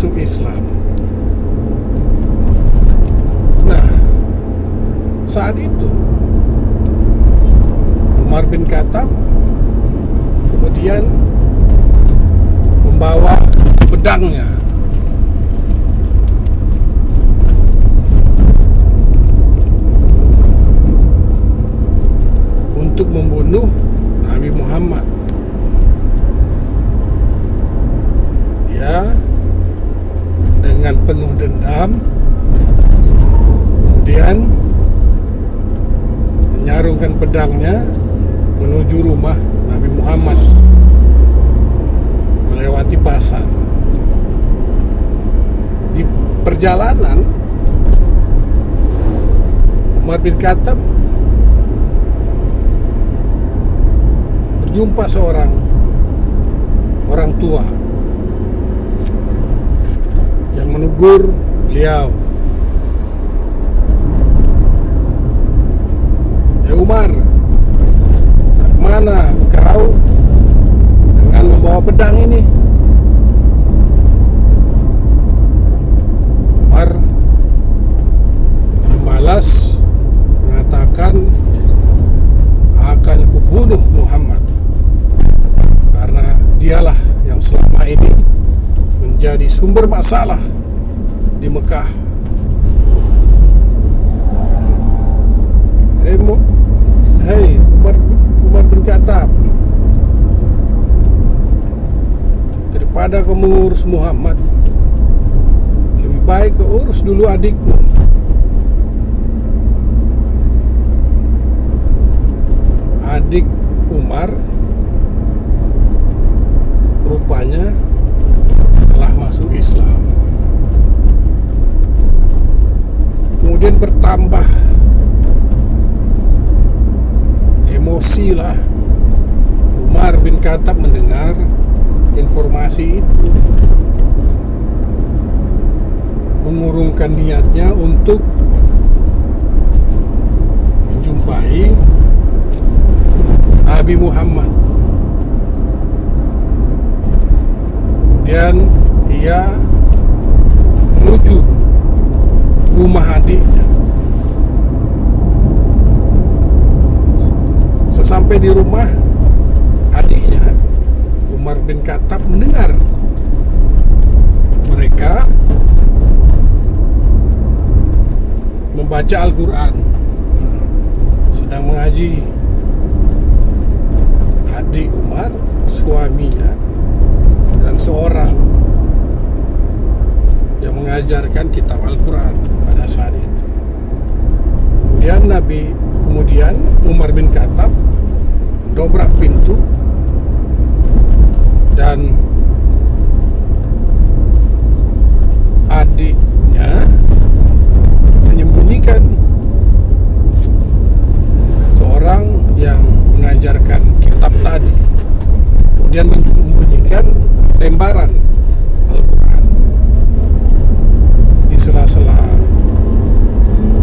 masuk Islam. Nah, saat itu Umar bin Khattab kemudian membawa pedangnya untuk membunuh Nabi Muhammad. Dia dengan penuh dendam kemudian menyarungkan pedangnya menuju rumah Nabi Muhammad melewati pasar. Di perjalanan Umar bin Khattab berjumpa seorang orang tua yang menegur beliau. Umar, dari mana kau dengan membawa pedang ini? Umar membalas mengatakan, akan kubunuh Muhammad karena dialah yang selama ini menjadi sumber masalah di Mekah. Hei Umar bin Khattab, daripada kau mengurus Muhammad, lebih baik kau urus dulu adikmu. Adik Umar rupanya telah masuk Islam. Kemudian bertambah emosilah Umar bin Khattab mendengar informasi itu, mengurungkan niatnya untuk menjumpai Nabi Muhammad. Kemudian ia menuju rumah adiknya. Sesampai di rumah adiknya, Umar bin Khattab mendengar mereka membaca Al-Quran, sedang mengaji. Adik Umar, suaminya, dan seorang yang mengajarkan kitab Al-Quran pada saat itu. Kemudian Umar bin Khattab dobrak pintu dan adiknya menyembunyikan seorang yang mengajarkan kitab tadi, kemudian menyembunyikan lembaran Al-Quran di sela-sela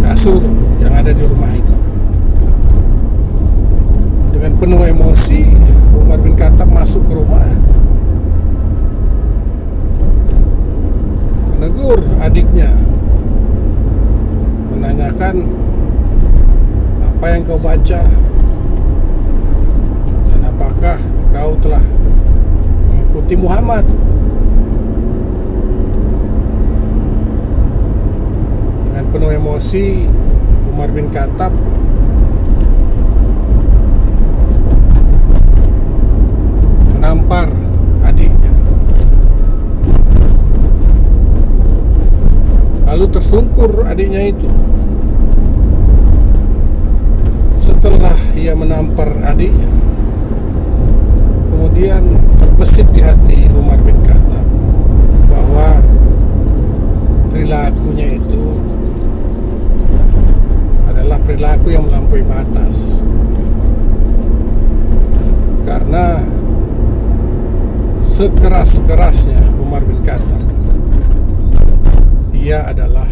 kasur yang ada di rumah itu. Dengan penuh emosi, Umar bin Khattab masuk ke rumah, menegur adiknya, menanyakan apa yang kau baca dan apakah kau telah mengikuti Muhammad. Dengan penuh emosi, Umar bin Khattab menampar adiknya. Lalu tersungkur adiknya itu. Setelah ia menampar adiknya, kemudian terbesit di hati Umar bin Khattab bahwa perilakunya itu adalah perilaku yang melampaui batas. Karena sekeras-kerasnya Umar bin Khattab, dia adalah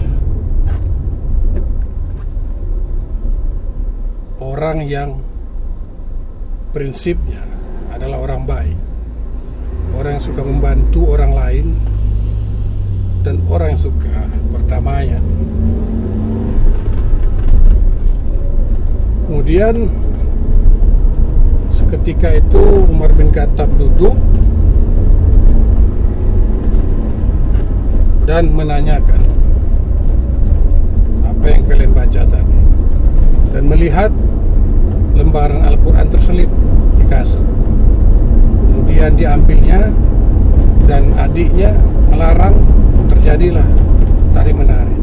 orang yang prinsipnya adalah orang baik, orang yang suka membantu orang lain, masuk ke perdamaian. Kemudian seketika itu Umar bin Khattab duduk dan menanyakan, apa yang kalian baca tadi? Dan melihat lembaran Al-Quran terselip di kasur. Kemudian diambilnya dan adiknya melarang, terjadilah tarik-menarik.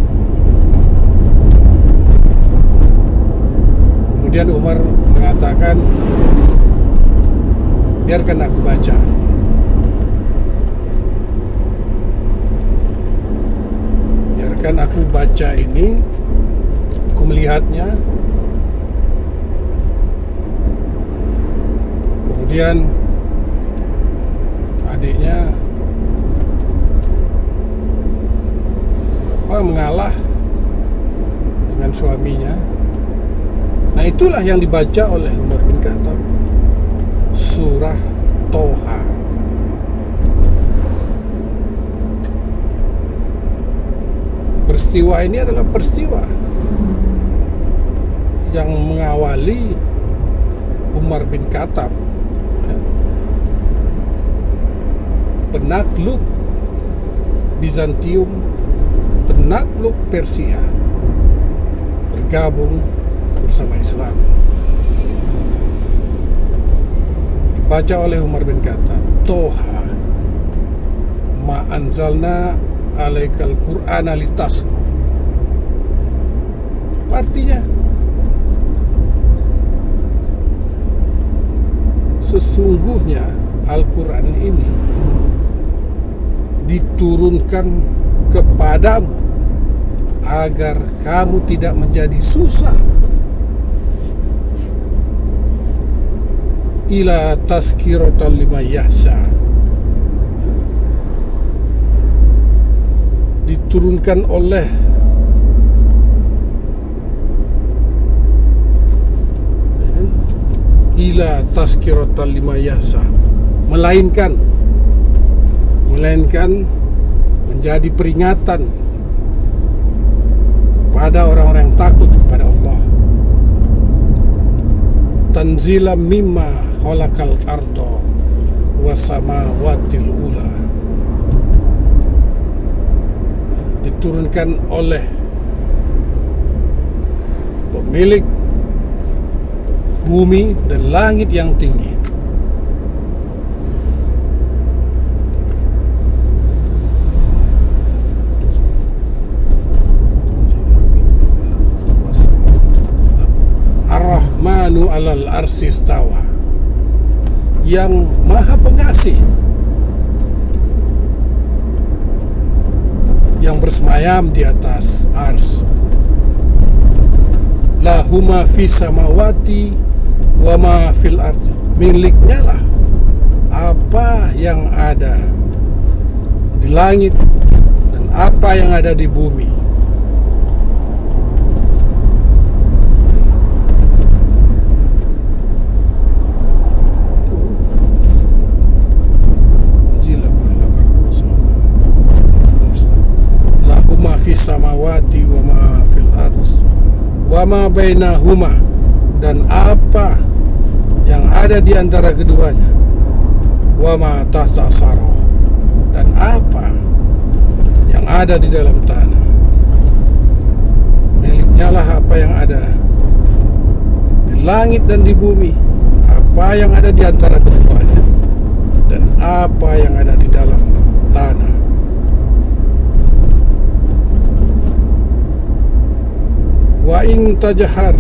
Kemudian Umar mengatakan, biarkan aku baca. Biarkan aku baca ini. Aku melihatnya. Kemudian adiknya mengalah dengan suaminya. Nah, itulah yang dibaca oleh Umar bin Khattab, surah Toha. Peristiwa ini adalah peristiwa yang mengawali Umar bin Khattab penakluk Bizantium, penakluk Persia, bergabung bersama Islam. Dibaca oleh Umar bin Khattab, Toha ma anzalna alaikal Qur'ana litasqa. Artinya, sesungguhnya Al-Quran ini diturunkan kepadamu agar kamu tidak menjadi susah. Ila tazkiratan liman yahsha. Diturunkan oleh ila tazkiratan liman yahsha, melainkan menjadi peringatan kepada orang-orang yang takut kepada Allah. Tanzila mimma khalaqal arda was samawatil ula. Diturunkan oleh pemilik bumi dan langit yang tinggi. Ar-Rahmanu alal arsy istawa, yang maha pengasih, yang bersemayam di atas ars. Lahuma fis samawati wa ma fil ardi, miliknya lah apa yang ada di langit dan apa yang ada di bumi. Lahuma fis samawati wa ma fil ardi wa ma bainahuma, dan apa yang ada di antara keduanya. Wa ma tahta sarah, dan apa yang ada di dalam tanah. Miliknya lah apa yang ada di langit dan di bumi, apa yang ada di antara keduanya, dan apa yang ada di dalam tanah. Wa in tajhar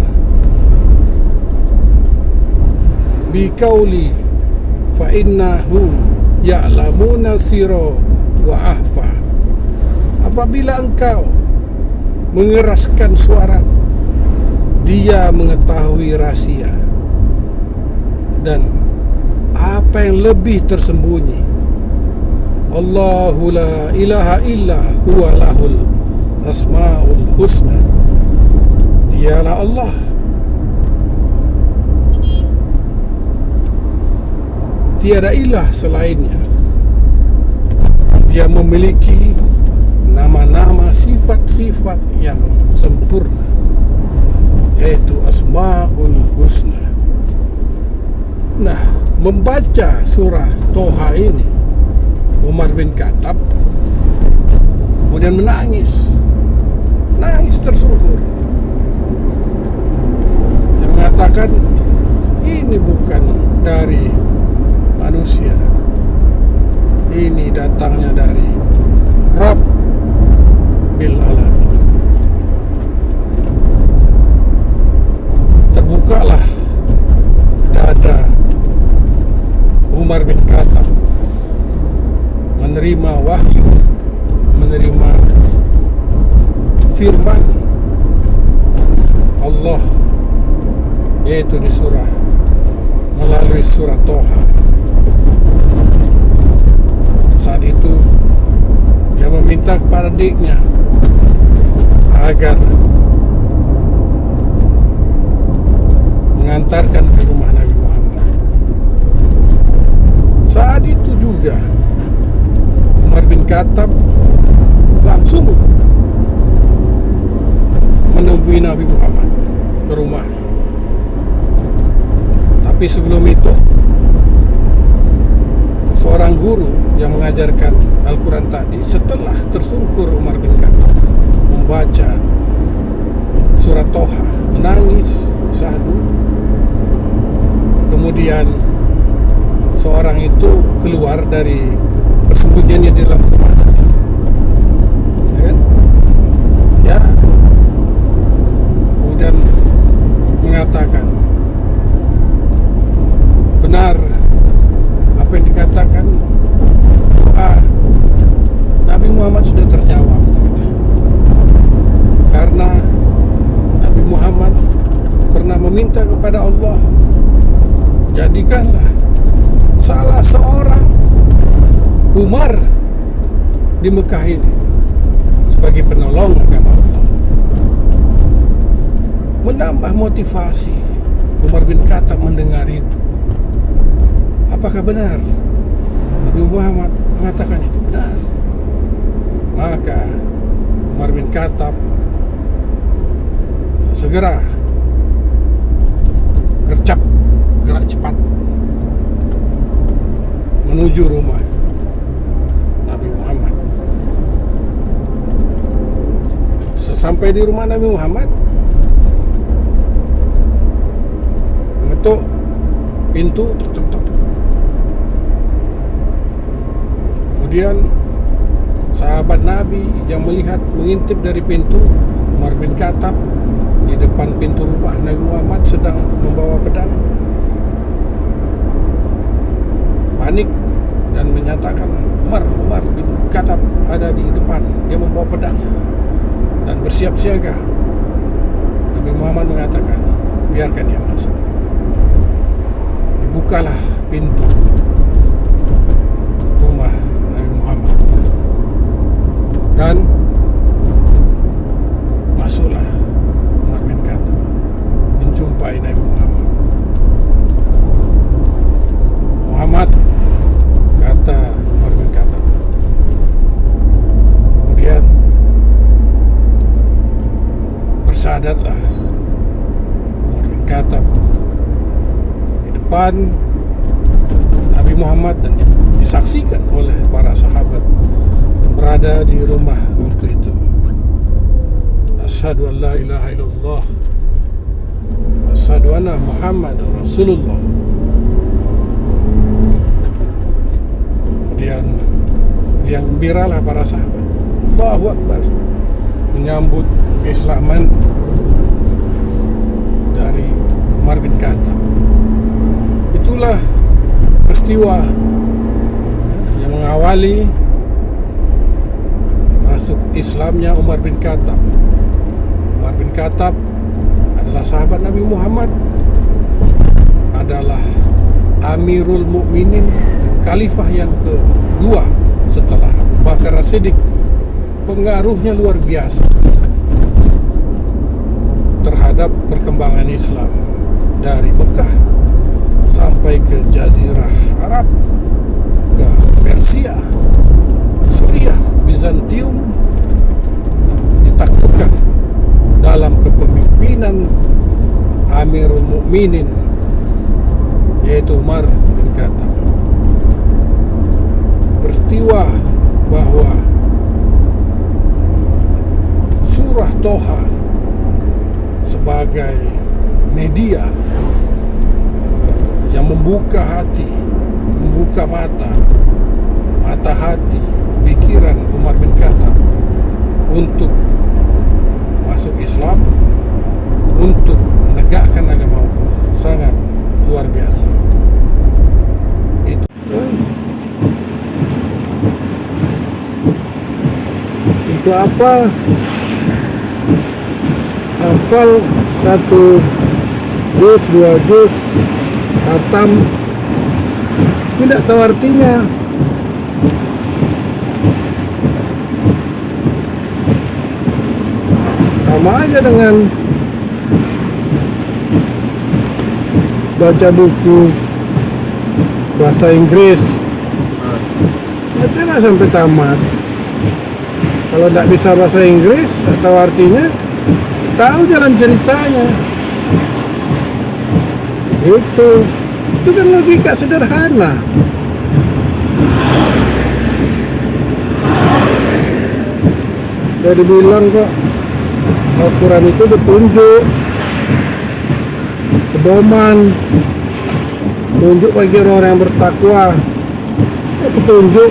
biqauli fa innahu ya'lamuna sirra wa ahfa. Apabila engkau mengeraskan suara, Dia mengetahui rahasia dan apa yang lebih tersembunyi. Allahu la ilaha illa huwa lahul asmaul husna. Dialah Allah, tiada ilah selainnya. Dia memiliki nama-nama sifat-sifat yang sempurna, yaitu Asmaul Husna. Nah, membaca surah Toha ini, Umar bin Khattab kemudian menangis tersungkur. Dia mengatakan, ini bukan dari manusia, ini datangnya dari Rabb bil alamin. Terbukalah dada Umar bin Khattab menerima wahyu, menerima firman Allah, yaitu di surah, melalui surah Toha. Saat itu dia meminta kepada adiknya agar mengantarkan ke rumah Nabi Muhammad. Saat itu juga Umar bin Khattab langsung menemui Nabi Muhammad ke rumahnya. Tapi sebelum itu, seorang guru yang mengajarkan Al-Quran tadi, setelah tersungkur Umar bin Khattab membaca surat Toha, menangis syahdu. Kemudian seorang itu keluar dari persembunyiannya di dalam rumah tadi, ya kan? Ya, kemudian mengatakan, benar apa yang dikatakan, Nabi Muhammad sudah terjawab, karena Nabi Muhammad pernah meminta kepada Allah, jadikanlah salah seorang Umar di Mekah ini sebagai penolong agama Allah. Menambah motivasi Umar bin Khattab mendengar itu. Apakah benar Nabi Muhammad mengatakan itu? Benar. Maka Umar bin Khattab segera gerak cepat menuju rumah Nabi Muhammad. Sesampai di rumah Nabi Muhammad, mengetuk pintu, tok. Kemudian sahabat Nabi yang melihat, mengintip dari pintu, Umar bin Khattab di depan pintu rumah Nabi Muhammad sedang membawa pedang, panik dan menyatakan, Umar bin Khattab ada di depan, dia membawa pedangnya dan bersiap siaga. Nabi Muhammad mengatakan, biarkan dia masuk. Dibukalah pintu rumah Nabi Muhammad dan masuklah Umar bin Khattab menjumpai Nabi Muhammad. Muhammad, kata Umar bin Khattab. Kemudian bersahadatlah Umar bin Khattab di depan Nabi Muhammad dan disaksikan oleh para sahabat yang berada di rumah waktu itu. Asyhadu an la ilaha illallah wa asyhadu anna Muhammadar Rasulullah. Kemudian yang gembiralah para sahabat, Allahu Akbar, menyambut keislaman dari Umar bin Khattab. Itulah peristiwa yang mengawali masuk Islamnya Umar bin Khattab. Umar bin Khattab adalah sahabat Nabi Muhammad, adalah Amirul Mukminin dan Khalifah yang kedua setelah Abu Bakar As-Siddiq. Pengaruhnya luar biasa terhadap perkembangan Islam dari Mekah sampai ke Jazirah Arab, ke Persia, Suriah, Bizantium, Mukminin, yaitu Umar bin Khattab. Peristiwa bahwa surah Toha sebagai media yang membuka hati, membuka mata hati, pikiran Umar bin Khattab untuk masuk Islam, untuk menegakkan agama Allah, sangat luar biasa. Itu apa? Hafal 1 juz, 2 juz, khatam, tidak tahu artinya. Sama aja dengan baca buku bahasa Inggris, bacalah sampai tamat. Kalau tidak bisa bahasa Inggris, tidak tahu artinya, tahu jalan ceritanya. Itu kan logika sederhana. Jadi bilang kok Al-Quran itu petunjuk, pedoman, petunjuk bagi orang yang bertakwa. Petunjuk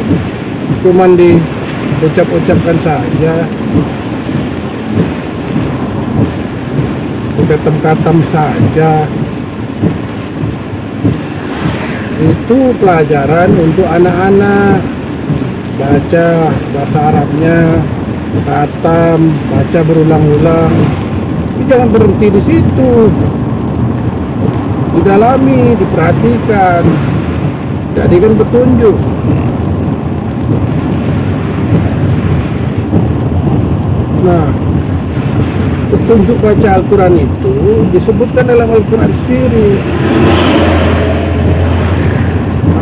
cuman diucap-ucapkan saja, dikatam-katam saja. Itu pelajaran untuk anak-anak. Baca bahasa Arabnya, khatam, baca berulang-ulang. Tapi jangan berhenti di situ. Didalami, diperhatikan, jadikan petunjuk. Nah, petunjuk baca Al-Quran itu disebutkan dalam Al-Quran sendiri.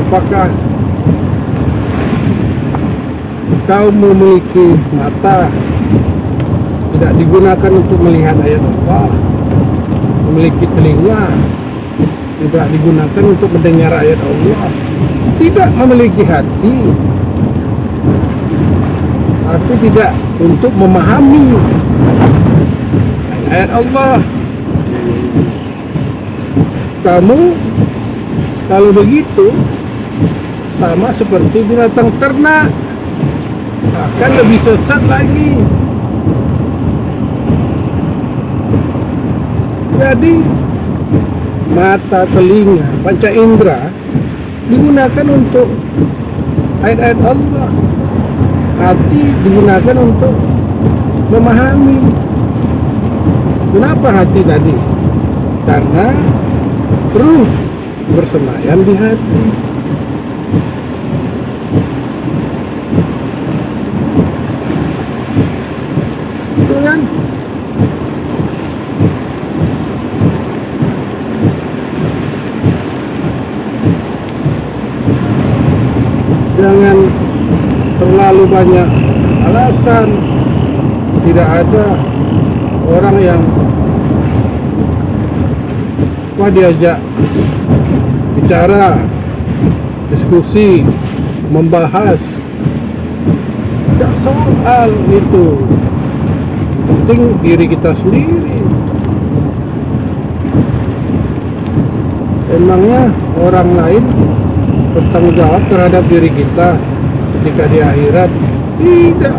Apakah kau memiliki mata tidak digunakan untuk melihat ayat Allah, memiliki telinga tidak digunakan untuk mendengar ayat Allah, tidak memiliki hati tapi tidak untuk memahami ayat Allah. Kamu kalau begitu sama seperti binatang ternak, bahkan lebih sesat lagi. Jadi mata, telinga, panca indera digunakan untuk ayat-ayat Allah, hati digunakan untuk memahami. Kenapa hati tadi? Karena ruh bersemayam di hati. Itu kan? Jangan terlalu banyak alasan. Tidak ada orang yang diajak bicara, diskusi, membahas, tidak soal itu. Penting diri kita sendiri. Emangnya orang lain bertanggung jawab terhadap diri kita ketika di akhirat? Tidak.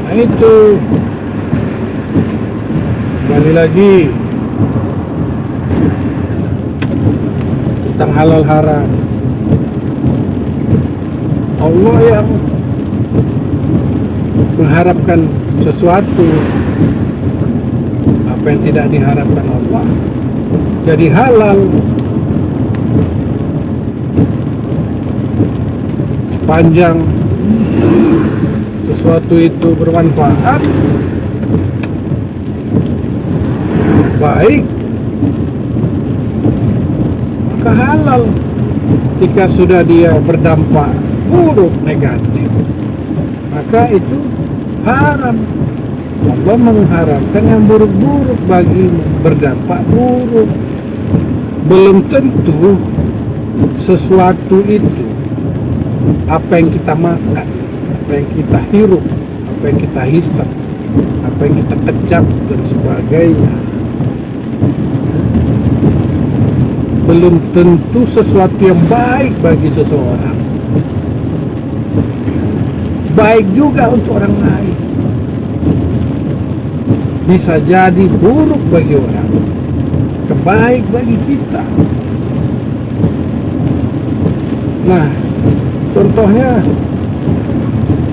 Nah, itu kembali lagi tentang halal haram. Allah yang mengharapkan sesuatu, apa yang tidak diharapkan Allah jadi halal. Sepanjang sesuatu itu bermanfaat, baik, maka halal. Ketika sudah dia berdampak buruk negatif, maka itu haram. Allah mengharamkan yang buruk-buruk bagimu, berdampak buruk. Belum tentu sesuatu itu apa yang kita makan, apa yang kita hirup, apa yang kita hisap, apa yang kita kecap dan sebagainya, belum tentu sesuatu yang baik bagi seseorang. Baik juga untuk orang lain, bisa jadi buruk bagi orang, kebaik bagi kita. Nah, contohnya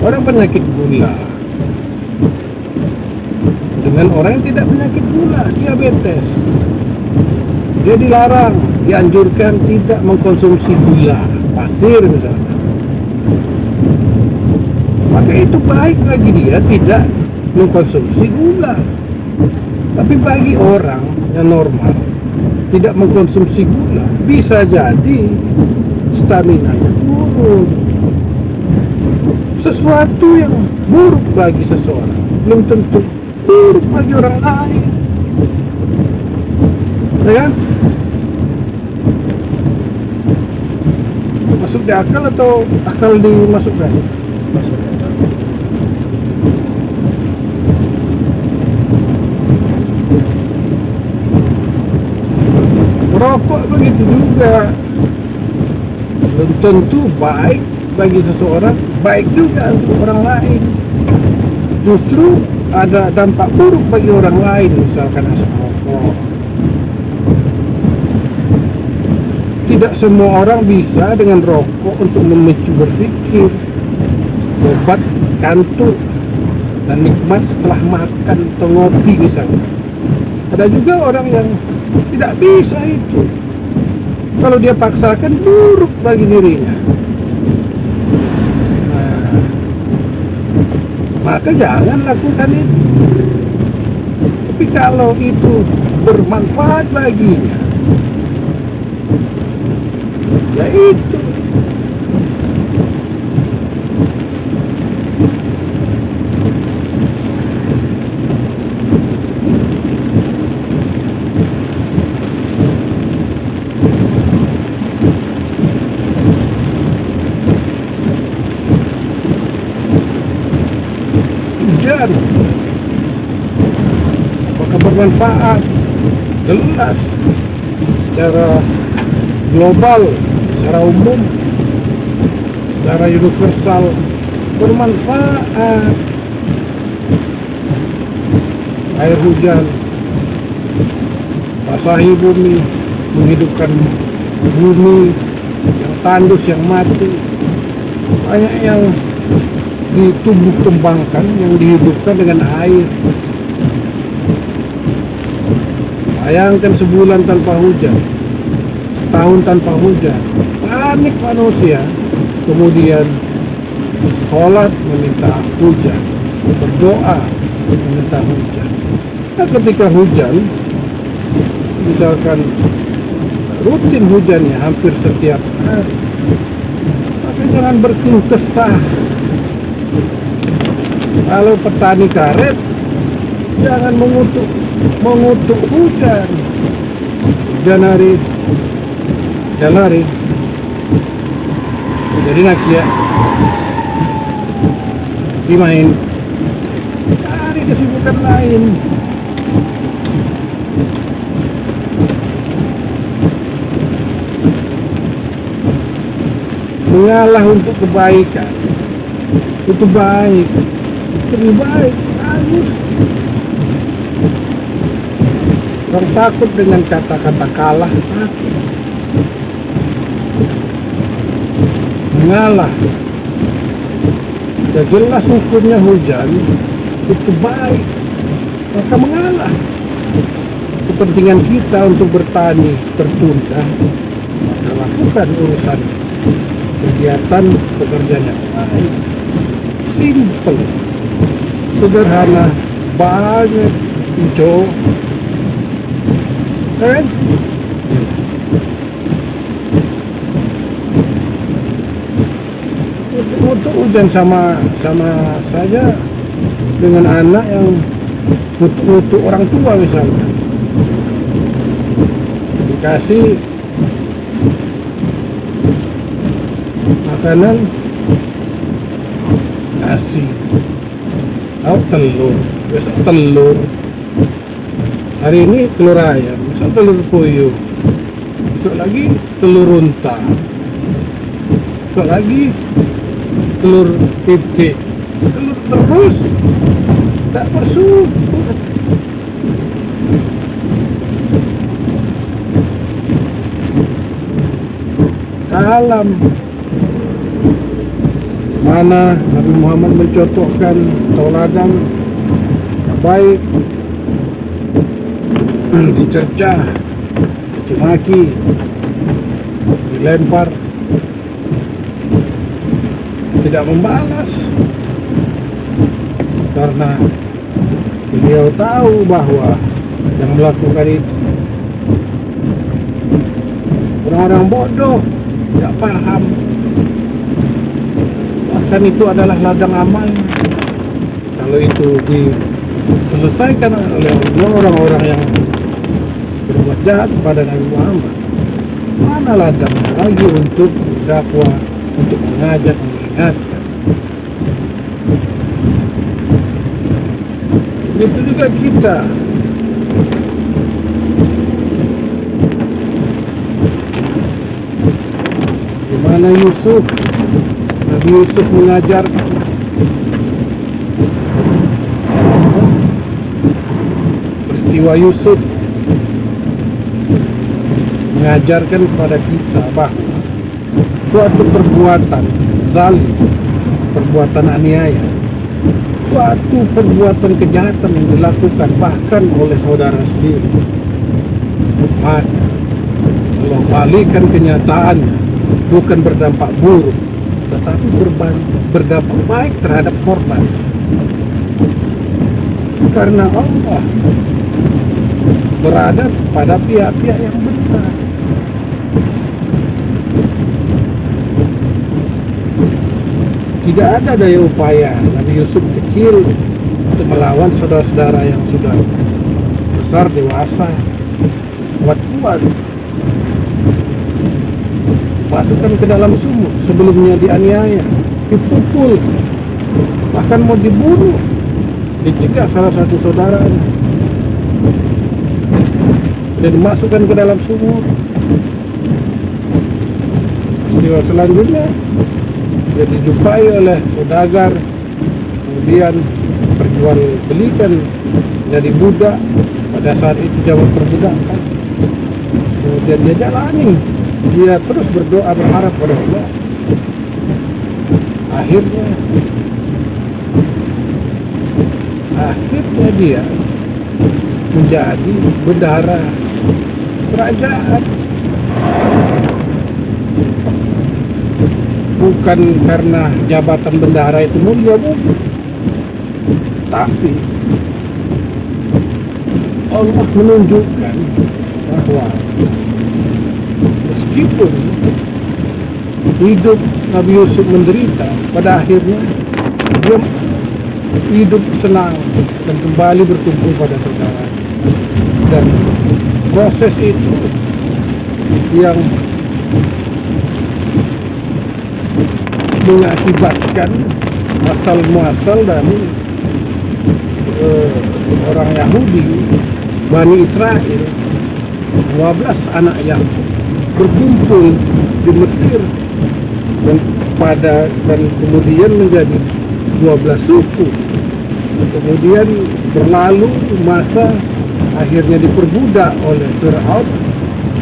orang penyakit gula dengan orang yang tidak penyakit gula, diabetes, dia dilarang, dianjurkan tidak mengkonsumsi gula pasir misalnya. Maka itu baik bagi dia tidak mengkonsumsi gula. Tapi bagi orang yang normal tidak mengkonsumsi gula, bisa jadi staminanya turun. Sesuatu yang buruk bagi seseorang belum tentu buruk bagi orang lain, ya kan? Masuk di akal atau akal dimasukkan? Masuk. Rokok begitu juga, belum tentu baik bagi seseorang, baik juga untuk orang lain. Justru ada dampak buruk bagi orang lain, misalkan asap rokok. Tidak semua orang bisa dengan rokok untuk memicu berpikir, obat kantuk dan nikmat setelah makan atau ngopi misalnya. Ada juga orang yang tidak bisa itu. Kalau dia paksakan, buruk bagi dirinya. Nah, maka jangan lakukan itu. Tapi kalau itu bermanfaat baginya, ya itu. Hujan apakah bermanfaat? Jelas, secara global, secara umum, secara universal bermanfaat. Air hujan basahi bumi, menghidupkan bumi yang tandus, yang mati. Banyak yang ditumbuh kembangkan, yang dihidupkan dengan air. Bayangkan sebulan tanpa hujan, setahun tanpa hujan, panik manusia. Kemudian sholat meminta hujan, berdoa meminta hujan. Nah, ketika hujan, misalkan rutin hujannya hampir setiap hari, maka jangan berkeluh kesah. Kalau petani karet, jangan mengutuk hujan. Janari jadi nakia dimain, cari kesibukan lain. Mengalah untuk kebaikan itu baik, lebih baik, bagus. Orang takut dengan kata-kata kalah, takut. Mengalah, ya jelas hukumnya hujan itu baik, maka mengalah. Kepentingan kita untuk bertani tertunda, maka lakukan urusan kegiatan pekerjaan yang baik. Simple, sederhana, banyak hijau, kan? Untuk hujan sama saja dengan anak yang ngutuk orang tua misalnya, dikasih makanan nasi, telur, besok telur, hari ini telur ayam, besok telur puyuh, besok lagi telur unta, besok lagi telur titik, telur terus, tak bersyukur. Alam mana Nabi Muhammad mencontohkan tauladan yang baik, dicercah, dicaci maki, dilempar, tidak membalas karena beliau tahu bahwa yang melakukan itu orang-orang bodoh, tidak paham. Bahkan itu adalah ladang amal. Kalau itu diselesaikan oleh orang-orang yang berbuat jahat pada Nabi Muhammad, mana ladangnya lagi untuk berdakwah, untuk mengajak, mengingatkan. Begitu juga kita. Gimana Yusuf, Nabi Yusuf mengajarkan peristiwa Yusuf, mengajarkan kepada kita bahwa suatu perbuatan zalim, perbuatan aniaya, suatu perbuatan kejahatan yang dilakukan bahkan oleh saudara sendiri, maka Allah balikan kenyataannya bukan berdampak buruk, tetapi berdampak baik terhadap korban. Karena Allah berada pada pihak-pihak yang benar. Tidak ada daya upaya Nabi Yusuf kecil untuk melawan saudara-saudara yang sudah besar, dewasa, kuat-kuat. Masukkan ke dalam sumur, sebelumnya dianiaya, dipukul, bahkan mau dibunuh, dicegah salah satu saudaranya, dan dimasukkan ke dalam sumur. Peristiwa selanjutnya dia dijumpai oleh saudagar, kemudian perjual belikan jadi budak. Pada saat itu zaman perbudakan, kemudian dia jalani, dia terus berdoa berharap pada Allah. Akhirnya dia menjadi bendahara kerajaan. Bukan karena jabatan bendahara itu mulia, bukan, tapi Allah menunjukkan bahwa meskipun hidup Nabi Yusuf menderita, pada akhirnya dia hidup senang dan kembali berkumpul pada saudara. Dan proses itu yang mengakibatkan asal muasal dari orang Yahudi, Bani Israel, 12 anak yang berkumpul di Mesir dan kemudian menjadi 12 suku. Kemudian berlalu masa, akhirnya diperbudak oleh Fir'aun,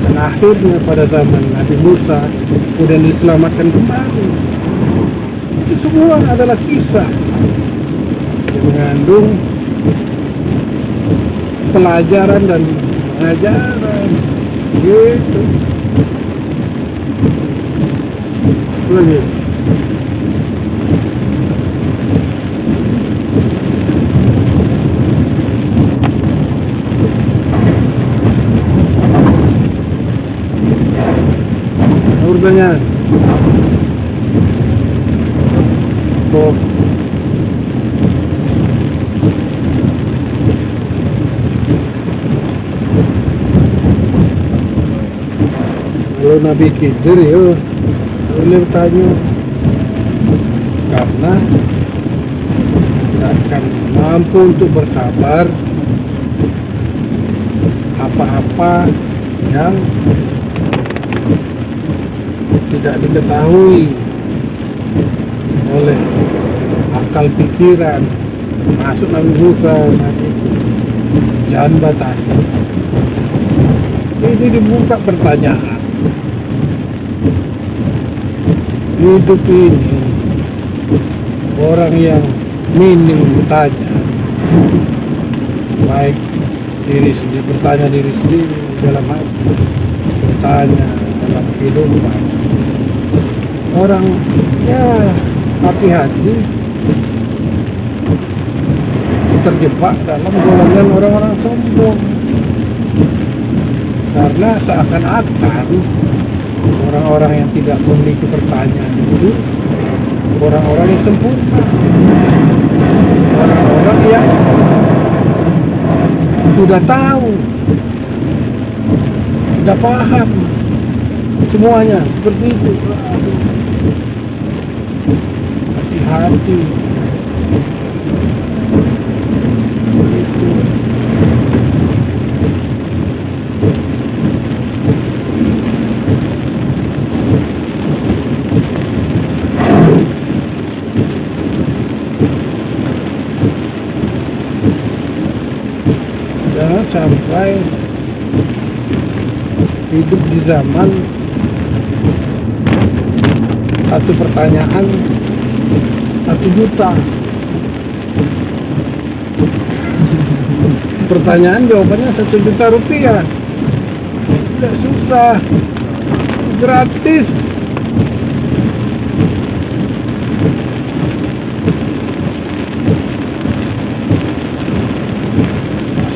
dan akhirnya pada zaman Nabi Musa kemudian diselamatkan kembali. Itu semua adalah kisah yang mengandung pelajaran dan pengajaran gitu. Lagi pertanyaan. tahu Nabi Khidir ya boleh bertanya, karena tidak akan mampu untuk bersabar apa-apa yang tidak diketahui oleh akal pikiran, masuk Nabi Musa saat itu. Jangan bertanya. Ini dibuka pertanyaan. Hidup ini orang yang minim bertanya, baik diri sendiri, bertanya diri sendiri dalam hati, bertanya dalam kehidupan. Orang ya hati-hati terjebak dalam golongan orang-orang sombong, karena seakan-akan orang-orang yang tidak memiliki pertanyaan itu orang-orang yang sempurna, orang-orang yang sudah tahu, sudah paham semuanya, seperti itu. Hati-hati. Jangan sampai hidup di zaman satu pertanyaan 1 juta. Pertanyaan jawabannya 1 juta rupiah. Tidak susah, gratis.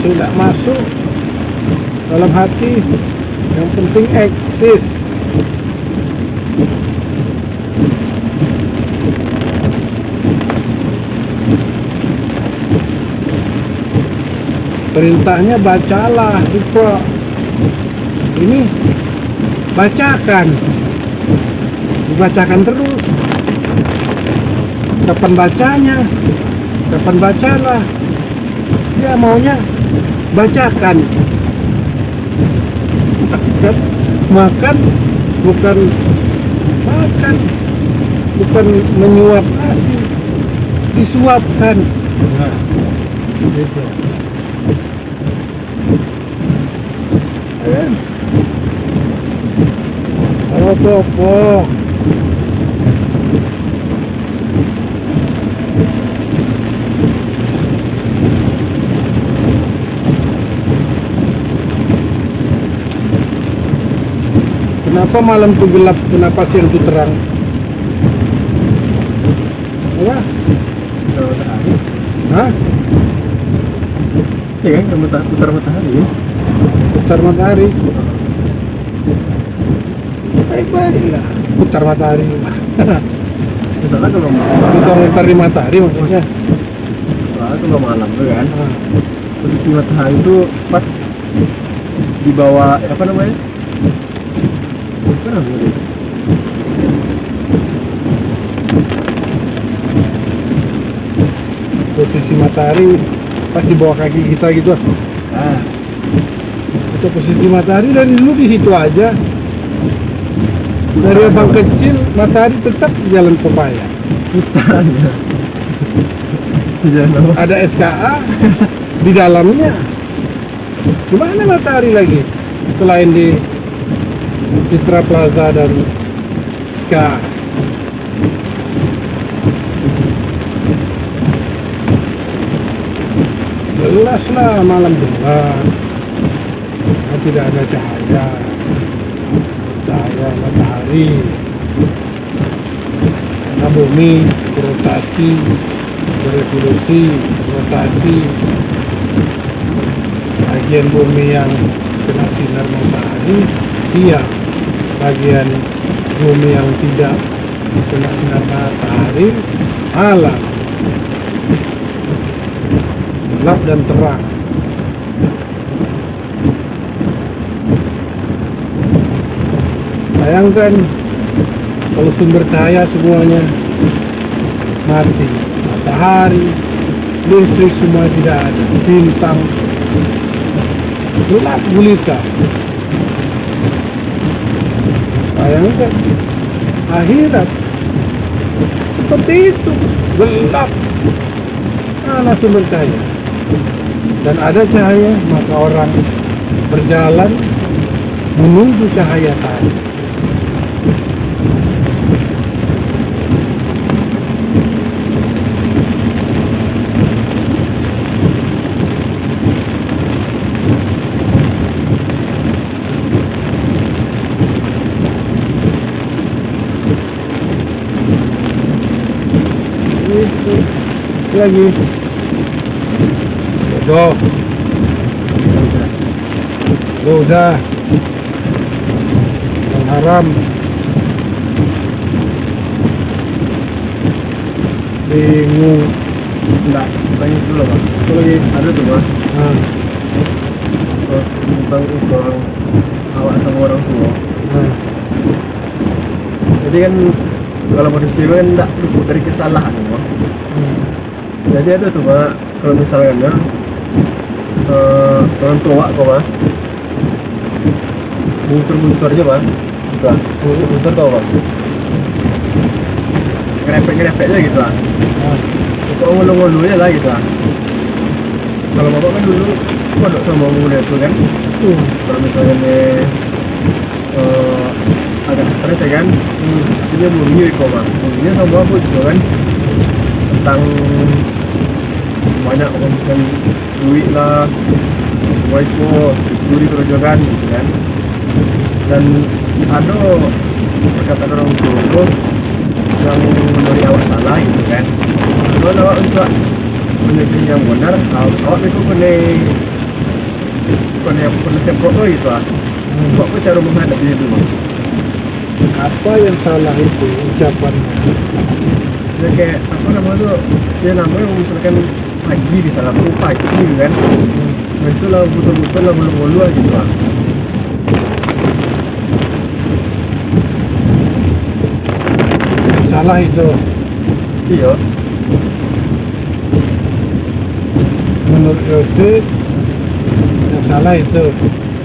Masuk tidak masuk dalam hati, yang penting eksis. Perintahnya bacalah, Iqra. Ini bacakan, dibacakan terus. Kapan bacanya? Kapan bacalah? Dia maunya bacakan. Makan bukan makan, bukan menyuap nasi, disuapkan. Nah, gitu. Apa-apa. Kenapa malam itu gelap, kenapa siang itu terang? Apa? Matahari. Hah? Ya kan, putar matahari ya? Putar matahari. Baik-baiklah, putar matahari. Soalnya kalau malam, Putar-putar di matahari maksudnya. soalnya kalau malam tuh kan, posisi matahari itu pas di bawah apa namanya? Apa namanya? Posisi matahari pas di bawah kaki kita gitu. Ah, Itu posisi matahari dari dulu di situ aja. Dari abang kecil matahari tetap di jalan pepaya. putarnya. Jangan apa? Ada SKA di dalamnya. Gimana matahari lagi selain di Citra Plaza dan SKA? Jelaslah malam gelap, tidak ada cahaya matahari, karena bumi berotasi, berevolusi, rotasi. Bagian bumi yang kena sinar matahari siang, bagian bumi yang tidak kena sinar matahari malam, gelap dan terang. Bayangkan kalau sumber cahaya semuanya mati, matahari, listrik semua tidak ada, bintang gelap gulita. Bayangkan akhirat seperti itu, gelap, mana sumber cahaya. Dan ada cahaya, maka orang berjalan menuju cahaya tadi. Itu lagi jodoh. Udah yang haram bingung. Enggak, tanya dulu Bang. Itu lagi ada tuh Bang. Nah, Terus tentang itu orang awak sama orang tua. nah, Jadi kan kalau manusia kan enggak luput dari kesalahan Bang. Jadi ada tuh Pak, kalau misalkan ya orang tua kok Pak buntur-buntur aja Pak. Gitu, buntur tau Pak, ngerepek-ngerepek aja gitu lah, nah. untuk ngulu-ngulu aja lah gitu lah. Kalau bapak kan dulu pondok sama muda itu kan, kalau misalnya agak stres ya kan, dia bunyi kok Pak, bunyinya sama aku juga kan, tentang banyak kalau misalkan duit lah semua itu dicuri kerojokan gitu kan. Dan ada perkataan orang tua itu yang menurut awak salah gitu kan, cuman awak untuk menyusun yang benar awak itu kena semprot gitu lah. Kok cara menghadapi itu Bang? Apa yang salah itu ucapannya? Ya kayak apa namanya tuh, ya namanya misalkan pagi misalnya aku pagi gitu kan, habis itu lah betul-betul lah mulu-mulu aja gitu lah. Yang salah itu Iya, menurut Yosef, yang salah itu.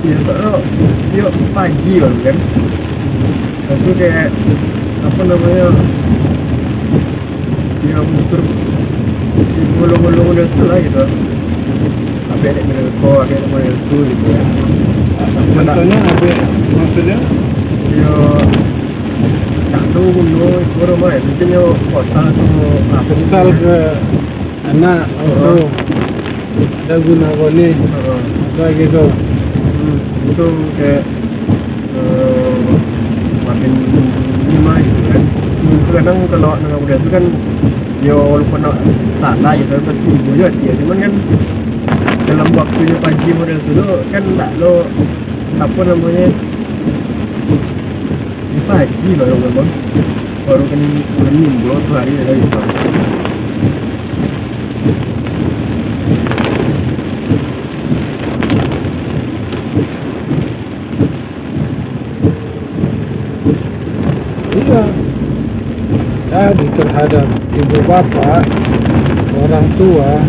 iya soalnya dia pagi baru kan, habis itu kayak apa namanya, dia betul mulu-mulu udah salah gitu. Apa yang menurut kau, apa yang menurut itu gitu ya. Contohnya apa maksudnya? Dia tak tahu dulu itu rumah ya, mungkin dia pasal tuh apa Kesal ke anak langsung ada guna koni kayak gitu. itu kayak makin lima gitu kan. Itu kadang kalau dengan udah itu kan dia walaupun salah gitu pasti ibu juga dia, cuman kan dalam waktunya pagi model dulu kan enggak lo apa namanya di pagi baru memang baru kan nimbrung tuh hari ada gitu. Iya. Jadi terhadap ibu bapak, orang tua,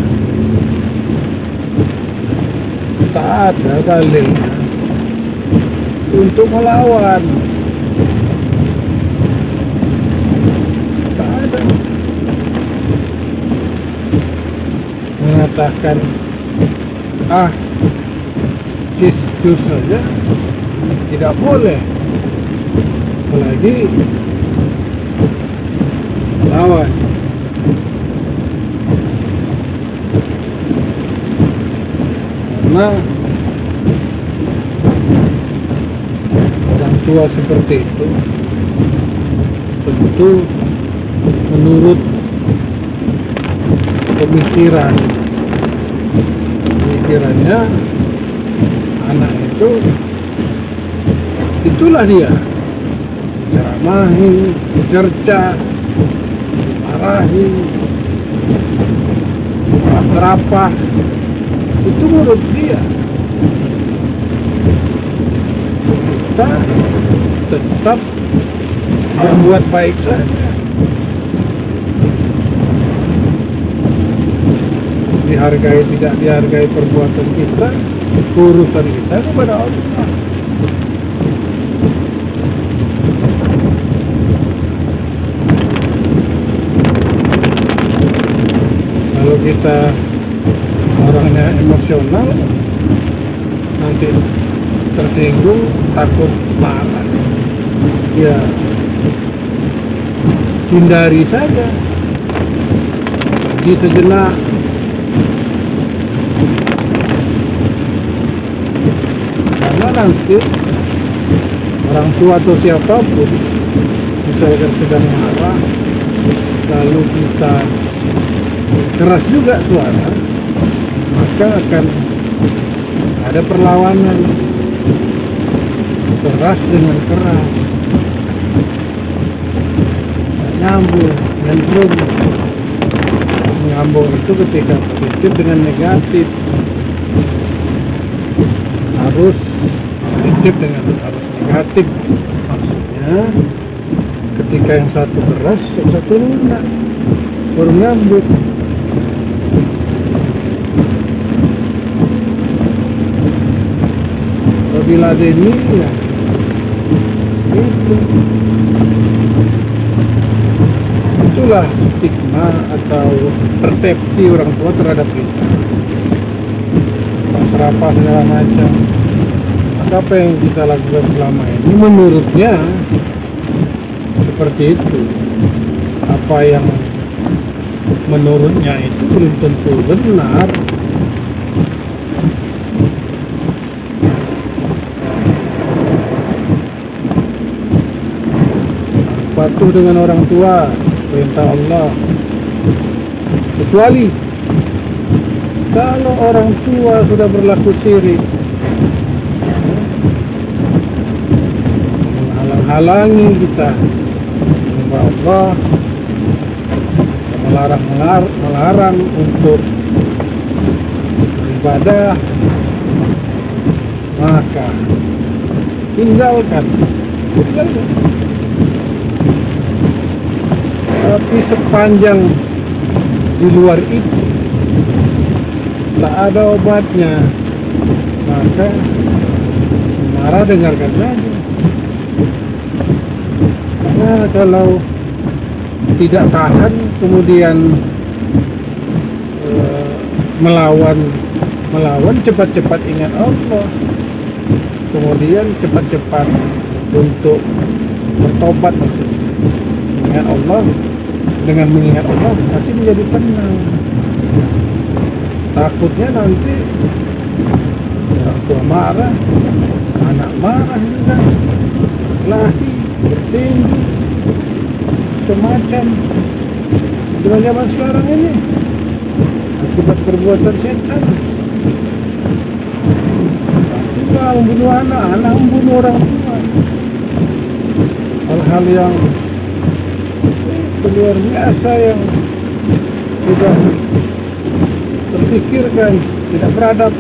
tak ada dalilnya untuk melawan. Tak ada. Mengatakan cus saja tidak boleh, apalagi lawan. Karena orang tua seperti itu tentu menurut pemikirannya anak itu itulah dia, ceramahi, dicerca, dimarahi, serapah, itu menurut dia. kita tetap berbuat baik saja. Dihargai tidak dihargai perbuatan kita, urusan kita kepada Allah. Kalau kita orangnya emosional, nanti tersinggung, takut marah, ya hindari saja, pergi sejenak. Karena nanti orang tua atau siapapun misalkan sedang marah, lalu kita keras juga suara, maka akan ada perlawanan, keras dengan keras, nyambung, nyentrum. Nyambung itu ketika positif dengan negatif, harus positif dengan harus negatif. Maksudnya ketika yang satu keras, yang satu lunak, baru nyambung. Diladeni ya itulah stigma atau persepsi orang tua terhadap kita, serapa segala macam. Maka apa yang kita lakukan selama ini menurutnya seperti itu. Apa yang menurutnya itu belum tentu benar. Patuh dengan orang tua, perintah Allah. Kecuali kalau orang tua sudah berlaku syirik, menghalang-halangi kita menyembah Allah, melarang untuk beribadah, maka tinggalkan. Tapi sepanjang di luar itu tak ada obatnya, maka marah dengarkan saja. Nah, kalau tidak tahan kemudian melawan cepat-cepat ingat Allah, kemudian cepat-cepat untuk bertobat. Maksudnya mengingat Allah, dengan mengingat Allah pasti menjadi tenang. Takutnya nanti orang tua marah, anak marah juga, lari, bertinju, macam-macam. Dengan zaman sekarang ini akibat perbuatan setan. Juga membunuh anak membunuh orang tua. Hal-hal yang luar biasa yang tidak terfikirkan, tidak beradab.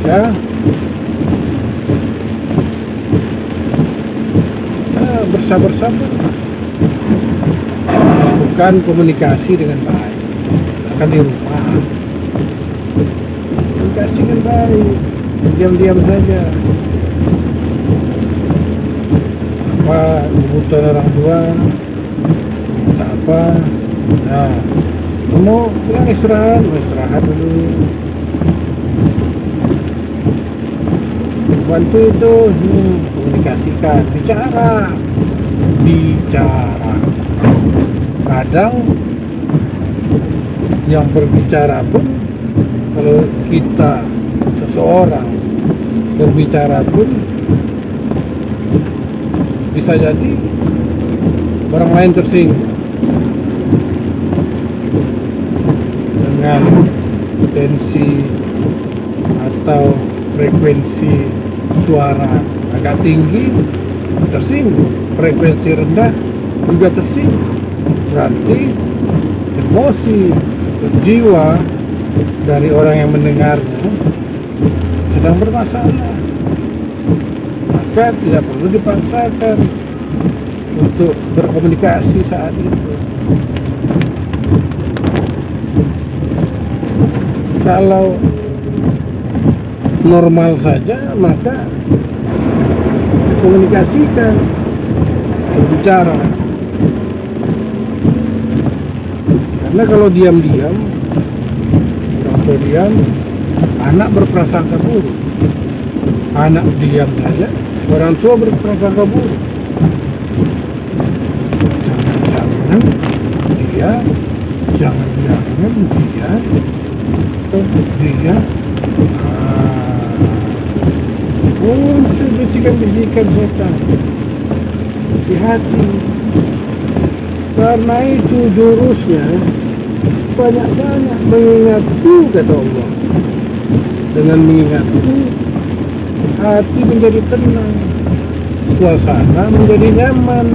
Ya, bersabar-sabar, lakukan komunikasi dengan baik. Akan di rumah komunikasi dengan baik, diam-diam saja. Apa kebutuhan orang tua, minta apa, nah mau pulang istirahat dulu, bantu itu, komunikasikan, bicara. Kadang yang berbicara pun, kalau kita seseorang berbicara pun bisa jadi orang lain tersinggung dengan tensi atau frekuensi suara agak tinggi, tersinggung. Frekuensi rendah juga tersinggung. Berarti emosi, jiwa dari orang yang mendengarnya sedang bermasalah, maka tidak perlu dipaksakan untuk berkomunikasi saat itu. Kalau normal saja, maka komunikasikan, berbicara. Karena kalau diam-diam, anak berprasangka buruk. Anak diam saja, orang tua berprasangka buruk. Jangan-jangan dia, itu bisikan-bisikan setan di hati. Karena itu jurusnya banyak-banyak mengingatku, kata Allah. Dengan mengingatku, hati menjadi tenang, suasana menjadi nyaman.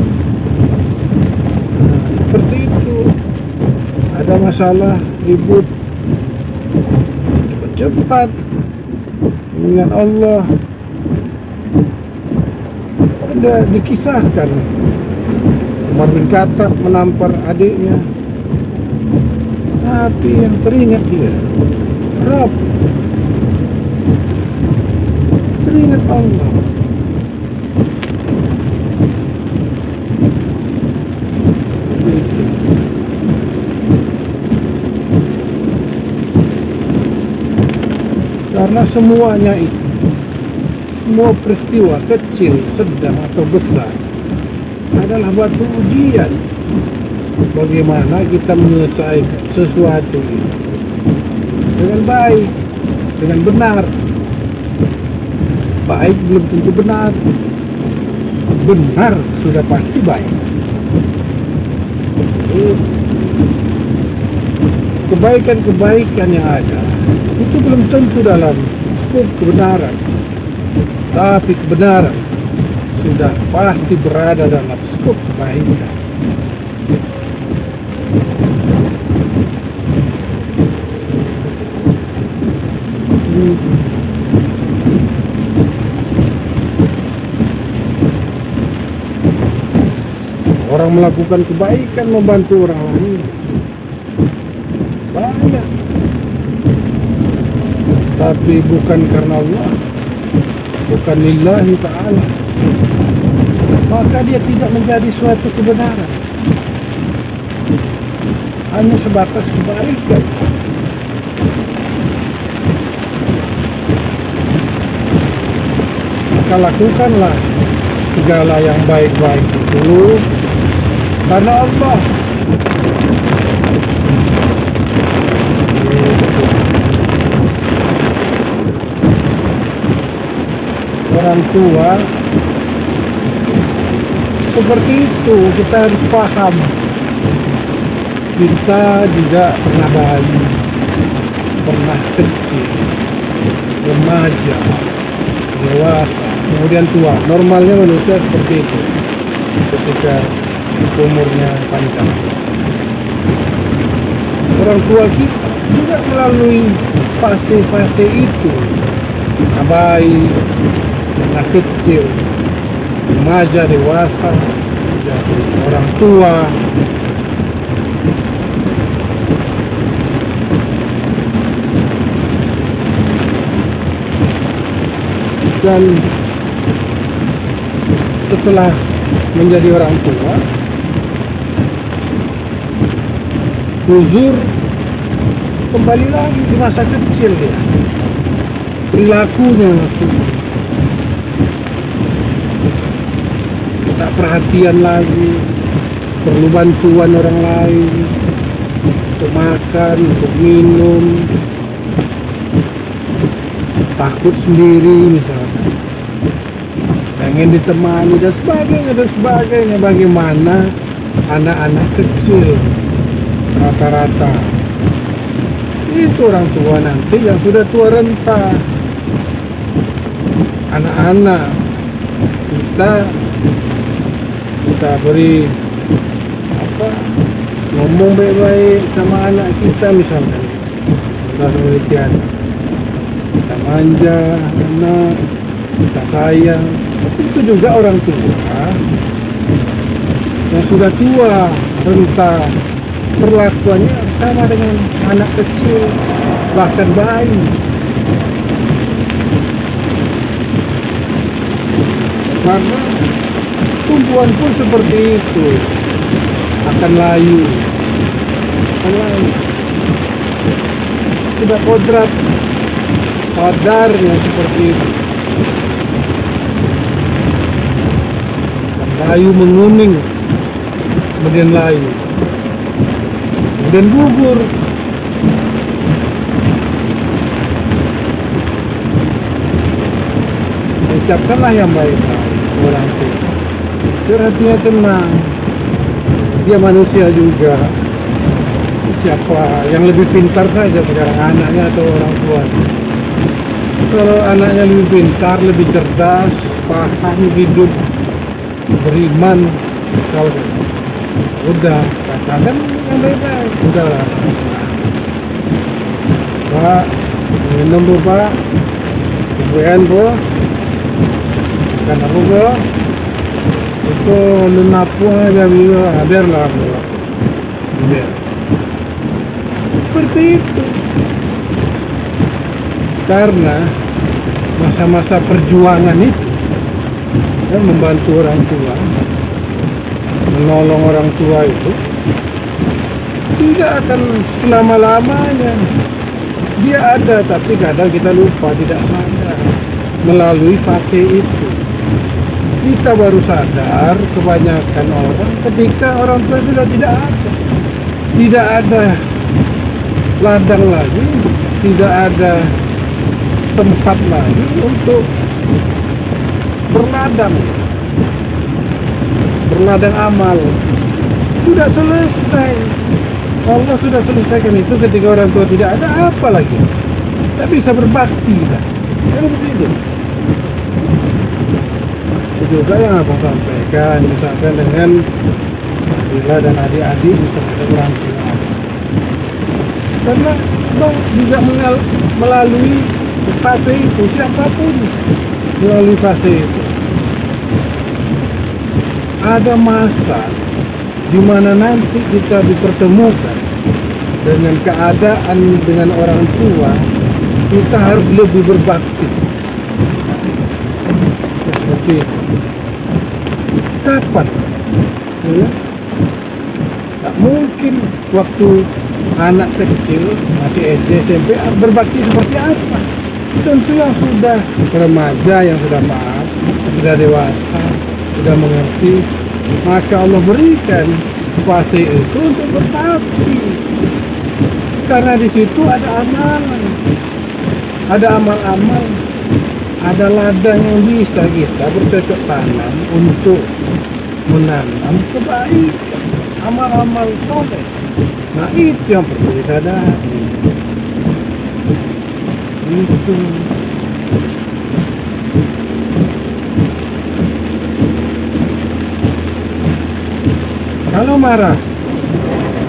Nah, seperti itu. Ada masalah, ribut, cepat mengingat Allah. Ada dikisahkan Umar bin Khattab menampar adiknya, tapi yang teringat dia Rabb, teringat Allah. Begitu. Karena semuanya itu, semua peristiwa kecil, sedang atau besar adalah batu ujian. Bagaimana kita menyelesaikan sesuatu ini dengan baik, dengan benar. Baik belum tentu benar, benar sudah pasti baik. Kebaikan-kebaikan yang ada itu belum tentu dalam skop kebenaran, tapi kebenaran sudah pasti berada dalam skop kebaikan. Orang melakukan kebaikan, membantu orang lain banyak, tapi bukan karena Allah, bukan lillahi ta'ala, maka dia tidak menjadi suatu kebenaran, hanya sebatas kebaikan. Maka lakukanlah segala yang baik-baik itu karena Allah. Orang tua seperti itu, kita harus paham. Kita juga pernah bayi, pernah kecil, remaja, dewasa, kemudian tua. Normalnya manusia seperti itu ketika umurnya panjang. Orang tua kita juga melalui fase-fase itu, bayi, anak kecil, remaja, dewasa, jadi orang tua. Dan setelah menjadi orang tua, huzur kembali lagi di masa kecil dia. Perilakunya maksudnya tak perhatian lagi, perlu bantuan orang lain untuk makan, untuk minum, takut sendiri misalnya, pengen ditemani dan sebagainya. Bagaimana anak-anak kecil rata-rata itu orang tua nanti yang sudah tua renta. Anak-anak kita beri ngomong baik-baik sama anak kita misalnya, sudah memiliki anak, kita manja anak, kita sayang. Tapi itu juga orang tua yang sudah tua, renta, perlakuannya sama dengan anak kecil, bahkan bayi. Karena tumbuhan pun seperti itu, akan layu. Sudah kodrat qadarnya seperti itu. Layu menguning, kemudian layu, kemudian gugur. Ucapkanlah yang baik-baik orang tua, biar hatinya tenang. Dia manusia juga. Siapa yang lebih pintar saja sekarang, anaknya atau orang tua? Kalau anaknya lebih pintar, lebih cerdas, paham hidup, beriman, misalkan, udah katakan yang baik-baik. Udahlah, Pak, minum bu Pak, bukan bu, bukan apa bu, itu lu napung aja biarlah bu, biar. Seperti itu. Karena masa-masa perjuangan itu dan membantu orang tua, menolong orang tua itu tidak akan selama-lamanya. Dia ada, tapi kadang kita lupa, tidak sadar melalui fase itu. Kita baru sadar, kebanyakan orang, ketika orang tua sudah tidak ada. Tidak ada ladang lagi, tidak ada tempat lagi untuk berladang amal. Sudah selesai. Allah sudah selesaikan itu. Ketika orang tua tidak ada, apa lagi? Tidak bisa berbakti dah. Kan begitu. Itu juga yang abang sampaikan, misalkan dengan Bila dan adik-adik terhadap orang tua. Karena bang juga melalui fase itu, siapapun melalui fase itu. Ada masa di mana nanti kita dipertemukan dengan keadaan dengan orang tua, kita harus lebih berbakti. Ya, seperti itu. Kapan? Ya? Tak mungkin waktu anak kecil masih SD, SMP berbakti seperti apa? Tentu yang sudah remaja, yang sudah paham, sudah dewasa, sudah mengerti, maka Allah berikan fase itu untuk berbakti. Karena di situ ada amalan, ada amal-amal, ada ladang yang bisa kita bercocok tanam untuk menanam kebaikan, amal-amal soleh. Nah itu yang perlu disadari. Itu. Kalau marah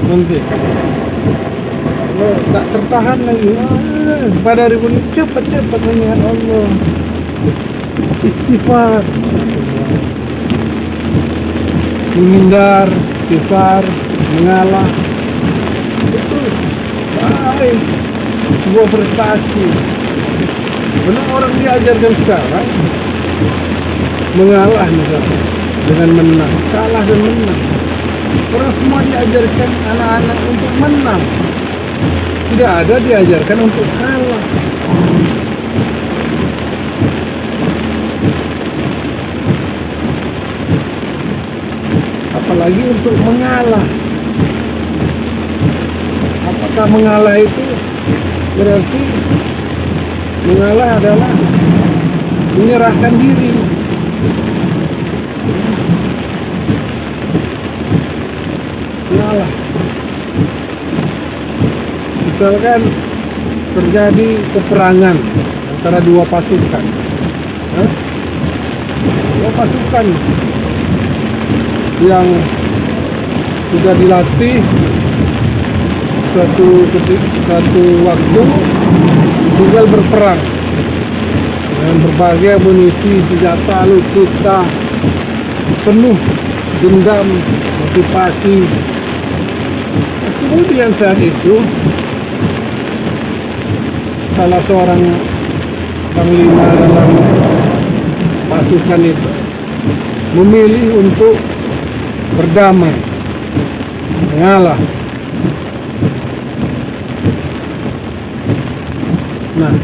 nanti kalau tak tertahan lagi, pada hari ini cepat-cepat mengingat Allah, istighfar, menghindar, istighfar, mengalah. Itu baik, sebuah prestasi. Benar orang diajarkan sekarang mengalah misalnya dengan menang, kalah dan menang. Orang semua diajarkan anak-anak untuk menang, tidak ada diajarkan untuk kalah. Apalagi untuk mengalah. Apakah mengalah itu berarti mengalah adalah menyerahkan diri? Mengalah. Misalkan terjadi peperangan antara dua pasukan, dua pasukan yang sudah dilatih suatu waktu tinggal berperang dengan berbagai amunisi, senjata, alutsista penuh dendam, motivasi. Kemudian saat itu salah seorang panglima dalam pasukan itu memilih untuk berdamai, mengalah. Nah,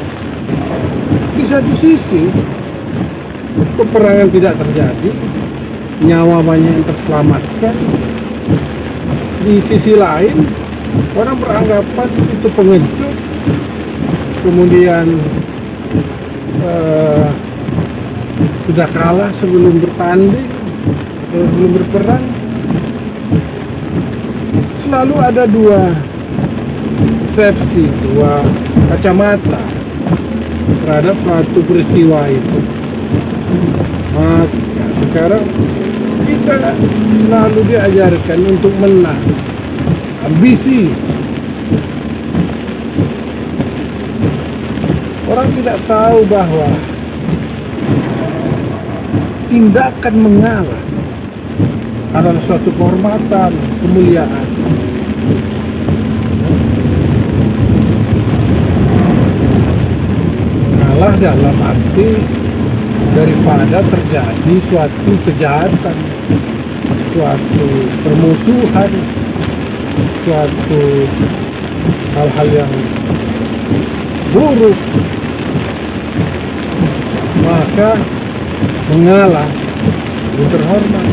di satu sisi peperangan tidak terjadi, nyawa banyak yang terselamatkan. Di sisi lain, orang beranggapan itu pengecut, kemudian sudah kalah sebelum bertanding, sebelum berperang. Selalu ada dua persepsi, dua kacamata terhadap suatu peristiwa itu. Maka sekarang kita selalu diajarkan untuk menang, ambisi. Orang tidak tahu bahwa tindakan mengalah adalah suatu kehormatan, kemuliaan. Mengalah dalam arti daripada terjadi suatu kejahatan, suatu permusuhan, suatu hal-hal yang buruk, maka mengalah lebih terhormat.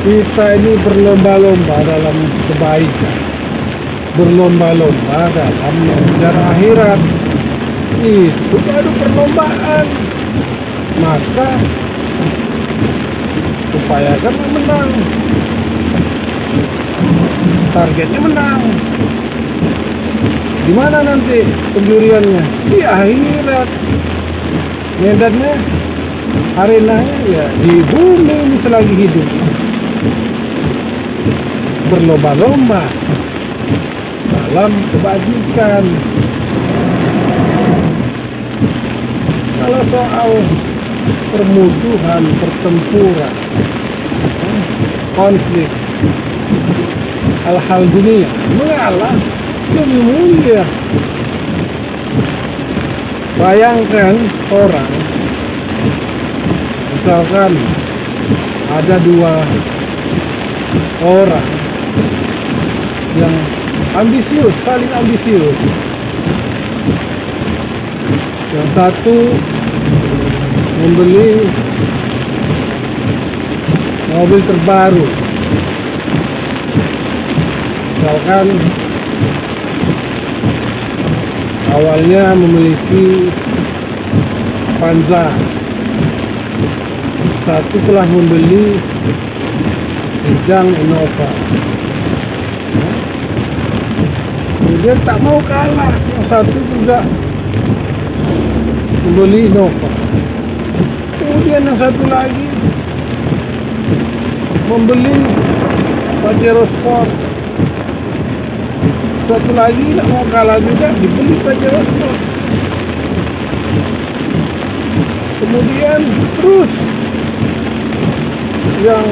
Kita ini berlomba-lomba dalam kebaikan, berlomba-lomba dalam mengejar akhirat. Itu baru perlombaan. Maka upayakan menang, targetnya menang. Di mana nanti penjuriannya? Di akhirat. Medannya, arenanya ya di bumi ini selagi hidup. Berlomba-lomba dalam kebajikan. Kalau soal permusuhan, pertempuran, konflik, hal-hal dunia, mengalah lebih mulia. Bayangkan orang, misalkan ada dua orang yang ambisius, saling ambisius. Yang satu membeli mobil terbaru, misalkan awalnya memiliki Avanza, satu telah membeli Kijang Innova. Kemudian tak mau kalah, yang satu juga membeli Innova. Kemudian yang satu lagi membeli Pajero Sport. Satu lagi tak mau kalah juga, dibeli Pajero Sport. Kemudian terus yang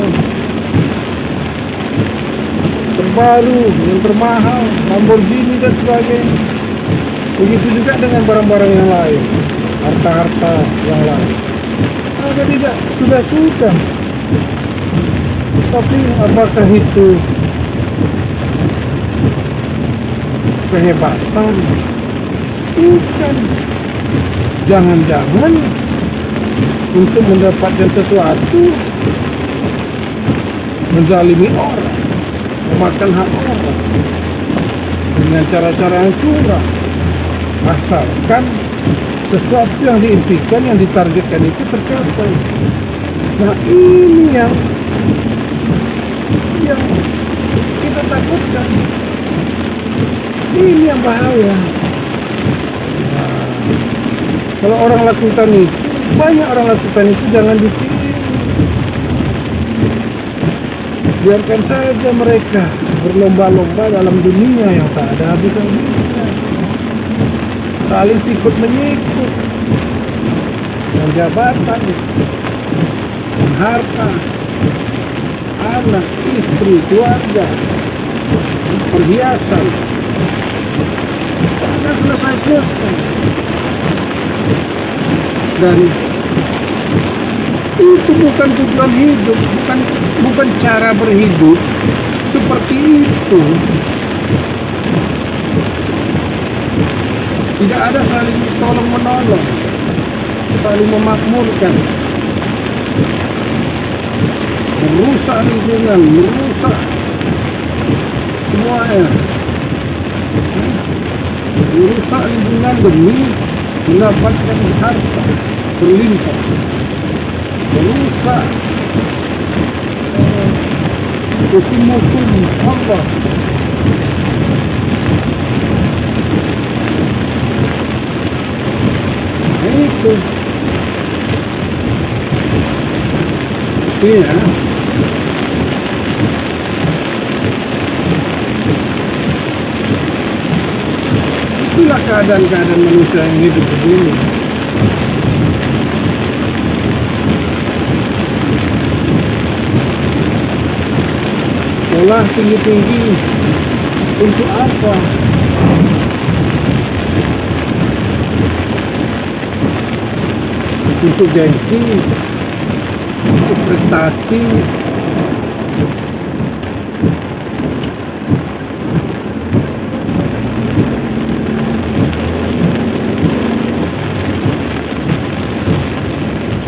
terbaru, yang termahal, Lamborghini dan sebagainya. Begitu juga dengan barang-barang yang lain, harta-harta yang lain. Maka tidak, sudah. Tapi apakah itu kehebatan? Bukan. Jangan-jangan untuk mendapatkan sesuatu menzalimi orang, memakan hak orang dengan cara-cara yang curang, asalkan sesuatu yang diimpikan, yang ditargetkan itu tercapai. Nah, ini yang kita takutkan. Ini yang bahaya. Nah, kalau orang lakukan itu, banyak orang lakukan itu, jangan ditiru. Biarkan saja mereka berlomba-lomba dalam dunia yang tak ada habis-habisnya. saling sikut menyikut, dan jabatan, dan harta, anak, istri, keluarga, perhiasan, dan selesai. Dan itu bukan tujuan hidup, bukan cara berhidup seperti itu. Tidak ada saling tolong menolong, saling memakmurkan, merusak lingkungan, merusak semuanya, merusak lingkungan demi mendapatkan harta berlimpah, merusak hukum-hukum Allah. Itu iya, itulah keadaan manusia yang hidup begini. Sekolah tinggi-tinggi untuk apa? Untuk gengsi, untuk prestasi.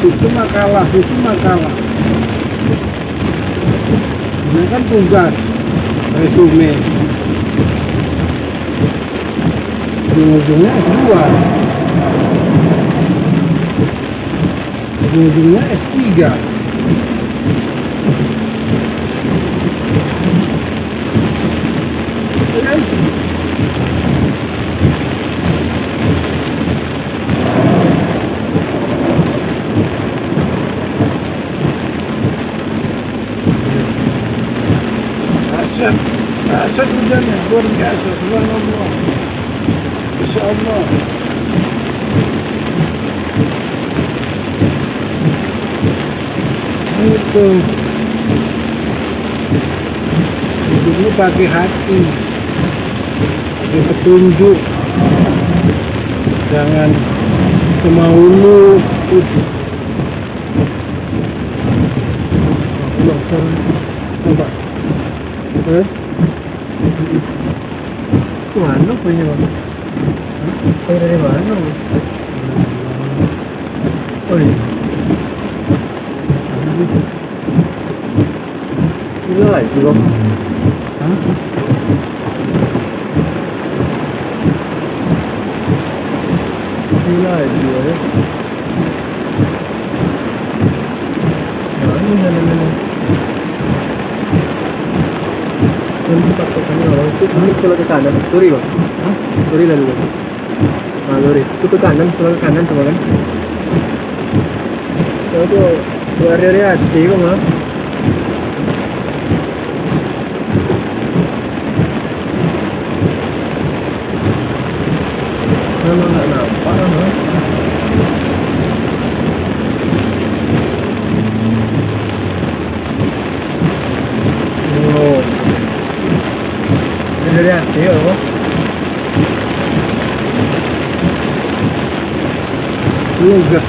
Susu makalah. Ini kan tugas, resume. Ujung-ujungnya S2. Ujung-ujungnya S3. Ya. Asad hujannya luar biasa, subhanallah, insya Allah. Itu hidupnya pakai hati, pakai petunjuk, jangan semau lu. Nampak? Mana punya bang? Dari mana? Oh iya. Gila lagi bang. Hah? Gila lagi ya. Mana. Untuk patokannya orang itu selalu ke kanan, sorry bang. Hah? Sorry lalu bang. Nah sorry, itu ke kanan, selalu ke kanan tuh kan. Itu dari hati kok mah. Memang nggak nampak mah. Oh. Dari hati ya bang. Lugas.